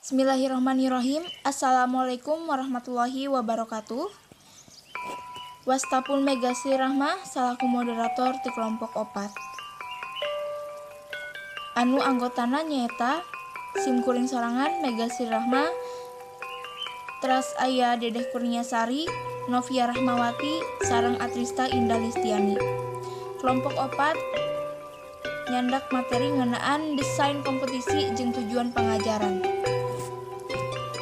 Bismillahirrahmanirrahim. Assalamualaikum warahmatullahi wabarakatuh. Wastapun Megasi Rahma salaku moderator di kelompok opat. Anu anggotana nyaeta simkuring sorangan Megasi Rahma, teras aya Dedeh Kurniasari, Novia Rahmawati, sareng Atrista Indah Listiani. Kelompok opat nyandak materi ngeunaan desain kompetisi jeung tujuan pengajaran.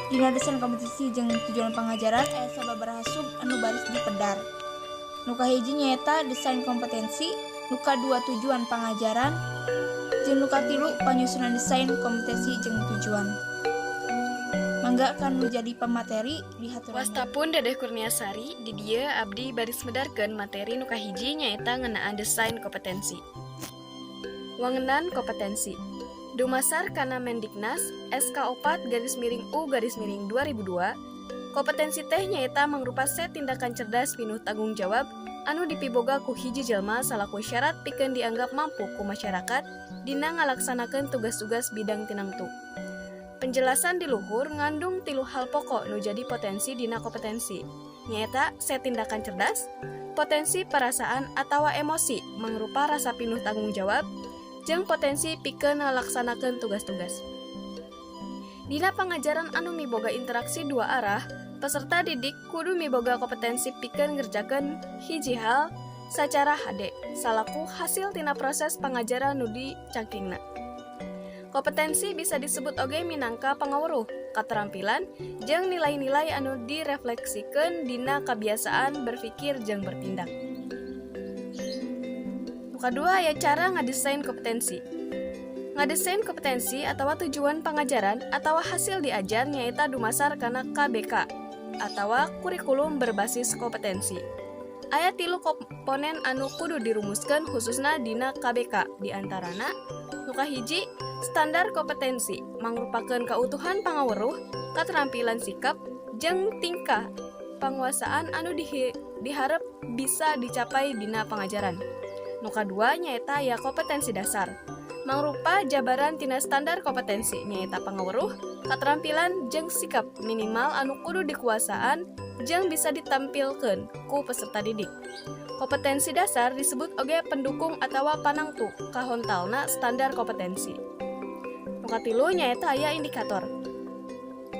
Dina desain kompetisi jeung tujuan pengajaran aya sababaraha sub anu baris dipedar. Nu kahiji nyaeta desain kompetensi, nu kadua tujuan pengajaran, jeung nu katilu panyusunan desain kompetensi jeung tujuan. Mangga kan menjadi pemateri dihaturan. Wastapun Dedeh Kurniasari di dieu abdi baris medarkeun materi nu kahiji nyaeta ngeunaan desain kompetensi. Wangunan kompetensi dumasar kana Mendiknas SK4-U-2002, kompetensi teh nyaeta mangrupa set tindakan cerdas pinuh tanggung jawab anu dipiboga ku hiji jelma salaku syarat pikeun dianggap mampu ku masyarakat dina ngalaksanakeun tugas-tugas bidang tinangtu. Penjelasan di luhur ngandung 3 hal pokok nu jadi potensi dina kompetensi, nyaeta set tindakan cerdas, potensi perasaan atawa emosi mangrupa rasa pinuh tanggung jawab, jeung potensi pikeun ngalaksanakeun tugas-tugas. Dina pangajaran anu miboga interaksi dua arah, peserta didik kudu miboga kompetensi pikeun ngerjakeun hiji hal sacara hade salaku hasil tina proses pangajaran nu dicangkingna. Kompetensi bisa disebut oge minangka pangawruh, katerampilan, jeung nilai-nilai anu direfleksikeun dina kebiasaan berpikir jeung bertindak. Kedua aya cara ngadesain kompetensi. Ngadesain kompetensi atawa tujuan pengajaran atawa hasil diajar nyaeta dumasar kana KBK atawa kurikulum berbasis kompetensi. Aya 3 komponen anu kudu dirumuskeun khususna dina KBK, diantarana nu kahiji standar kompetensi mangrupakeun kautuhan pangawruh, katerampilan sikap, jeung tingkah panguasaan anu diharap bisa dicapai dina pengajaran. Nu kadua nyaeta ya kompetensi dasar, mangrupa jabaran tina standar kompetensi nyaeta pangawruh, katerampilan jeung sikap minimal anu kudu dikuasaan jeung bisa ditampilkeun ku peserta didik. Kompetensi dasar disebut oge pendukung atawa panangtu kahontalna standar kompetensi. Nu katilu nyaeta aya indikator,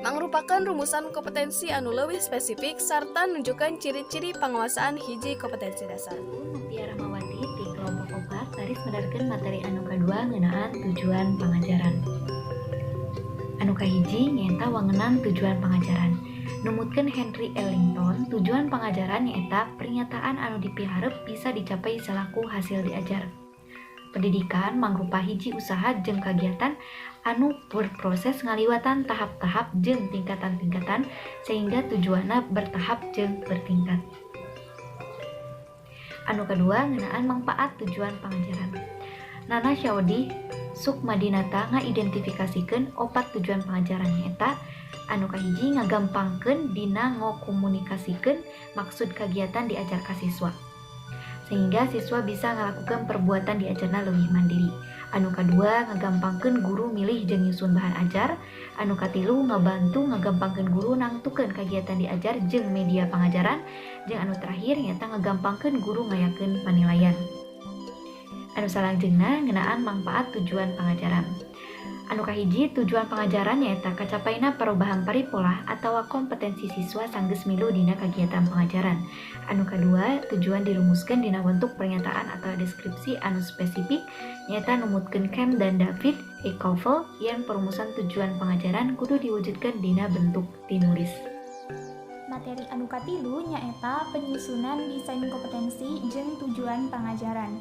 mangrupakeun rumusan kompetensi anu leuwih spesifik sarta nunjukkeun ciri-ciri panguasaan hiji kompetensi dasar. Novia Rahmawati di kelompok opat baris medarkeun materi anu kadua ngeunaan tujuan pengajaran. Anu kahiji nyaeta wangunan tujuan pengajaran. Numutkeun Henry Ellington, tujuan pengajaran nyaeta pernyataan anu dipiharep bisa dicapai selaku hasil diajar. Pendidikan mangrupa hiji usaha jeung kagiatan anu berproses ngaliwatan tahap-tahap jeung tingkatan-tingkatan sehingga tujuanna bertahap jeung bertingkat. Anu kedua ngeunaan mangpaat tujuan pengajaran. Nana Syaudi Sukmadinata ngaidentifikasikeun 4 tujuan pengajaran nyaeta anu kahiji ngagampangkeun dina ngokomunikasikeun maksud kagiatan diajar ka siswa sehingga siswa bisa ngalakukeun perbuatan diajarna leuwih mandiri. Anu kadua ngagampangkeun guru milih jeung nyusun bahan ajar. Anu katilu ngabantu ngagampangkeun guru nangtukeun kagiatan diajar jeung media pangajaran. Jeung anu terakhir nyaeta ngagampangkeun guru ngayakeun panilaian. Anu salanjutna ngeunaan mangpaat tujuan pengajaran. Anu kahiji tujuan pengajaran nyaeta kacapaina perubahan paripola atawa kompetensi siswa sanggeus milu dina kagiatan pengajaran. Anu kadua tujuan dirumuskeun dina bentuk pernyataan atau deskripsi anu spesifik nyaeta numutkeun Kemp dan David E. Koffel yen perumusan tujuan pengajaran kudu diwujudkeun dina bentuk tinulis. Materi anu katilu nyaeta penyusunan desain kompetensi jeung tujuan pengajaran.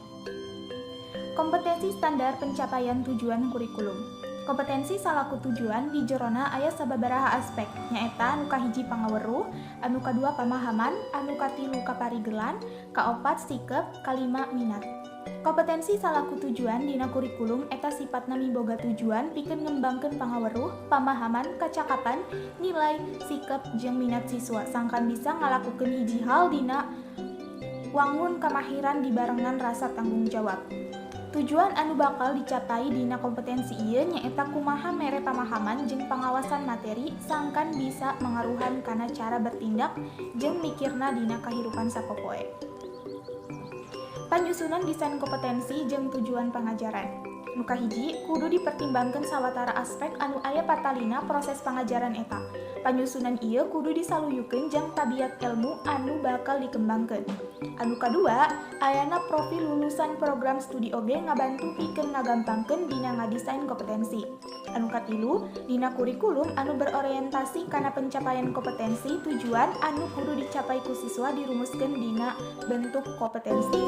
Kompetensi standar pencapaian tujuan kurikulum. Kompetensi salaku tujuan di jerona aya sababaraha aspek, nyaeta anu kahiji pangawruh, anu kadua pamahaman, anu katilu kaparigelan, kaopat sikep, kalima minat. Kompetensi salaku tujuan dina kurikulum eta sifatna miboga tujuan pikeun ngembangkeun pangawruh, pamahaman, kacakapan, nilai, sikep, jeung minat siswa sangkan bisa ngalakukeun hiji hal dina wangun kamahiran dibarengan rasa tanggung jawab. Tujuan anu bakal dicapai dina kompetensi ieu nyaeta kumaha mere pamahaman jeung pengawasan materi sangkan bisa mengaruhan kana cara bertindak jeung mikirna dina kahirupan sapopoe. Panyusunan desain kompetensi jeung tujuan pengajaran. Nu kahiji, kudu dipertimbangkan sawatara aspek anu aya patalina proses pengajaran eta. Panyusunan ieu kudu disaluyukeun jeung tabiat ilmu anu bakal dikembangkeun. Anu kadua, ayana profil lulusan program studi oge ngabantu pikeun ngagampangkeun dina ngadesain kompetensi. Anu katilu, dina kurikulum anu berorientasi kana pencapaian kompetensi tujuan anu kudu dicapai ku siswa dirumuskeun dina bentuk kompetensi.